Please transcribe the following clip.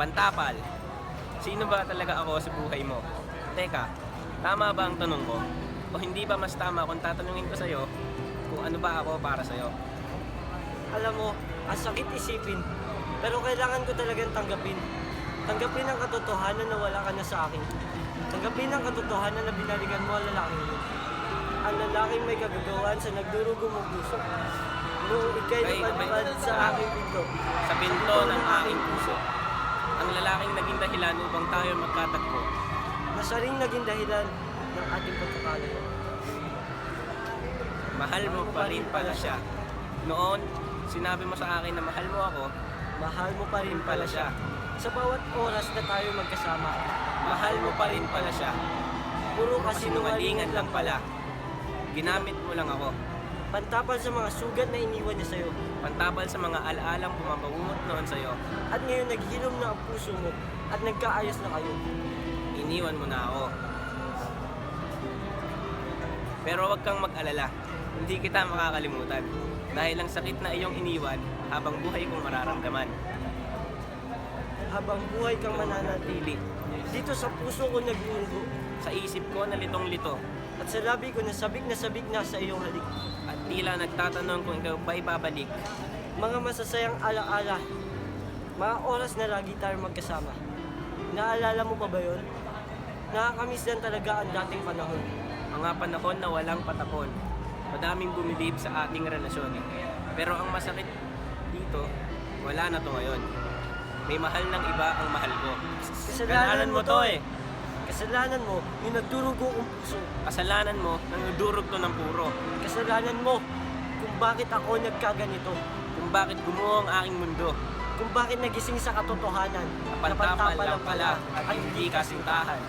Pantapal. Sino ba talaga ako sa buhay mo? Teka, tama ba ang tanong ko? O hindi ba mas tama kung tatanungin ko sa'yo kung ano ba ako para sa'yo? Alam mo, ang sakit isipin, pero kailangan ko talagang tanggapin. Tanggapin ang katotohanan na wala ka na sa akin. Tanggapin ang katotohanan na binalikan mo ang lalaking yun. Ang lalaking may kagagawan sa nagdurugo mong puso. Noong ika'y napadpad sa aking pinto. Sa pinto ng aking puso. Ang lalaking naging dahilan upang tayo magkatagpo. Na siya rin naging dahilan ng ating pagkakalayo. Mahal mo pa rin pala siya. Noon, sinabi mo sa akin na mahal mo ako, Mahal mo pa rin pala siya. Sa bawat oras na tayo magkasama, mahal mo pa rin pala siya. puro Kasinungalingan kasinungalingan lang pala. Ginamit mo lang ako. Pantapal sa mga sugat na iniwan niya sa'yo. Pantapal sa mga alaalang pumapawungot noon sa'yo. At ngayon naghilom na ang puso mo at nagkaayos na kayo. Iniwan mo na ako. Pero huwag kang mag-alala. Hindi kita makakalimutan. Dahil ang sakit na iyong iniwan habang buhay kong mararamdaman. Habang buhay kang mananatili. Dito sa puso ko nagmunggo. Sa isip ko na litong-lito. At sa labi ko na sabik na sa iyong halik. At tila nagtatanong kung ikaw ba'y babalik. Mga masasayang alaala. Mga oras na lagi tayo magkasama. Naalala mo pa ba yun? Nakakamiss lang talaga ang dating panahon. Mga panahon na walang patapon. Madaming bumilib sa ating relasyon. Pero ang masakit dito, wala na to ngayon. May mahal ng iba ang mahal ko. Kasalanan mo to eh. Kasalanan mo, yung nagdurugo kong puso. Kasalanan mo nang nudurog to ng puro. Kasalanan mo kung bakit ako nagkaganito. Kung bakit gumuho ang aking mundo. Kung bakit nagising sa katotohanan. Napantapal lang pala at hindi kasintahan.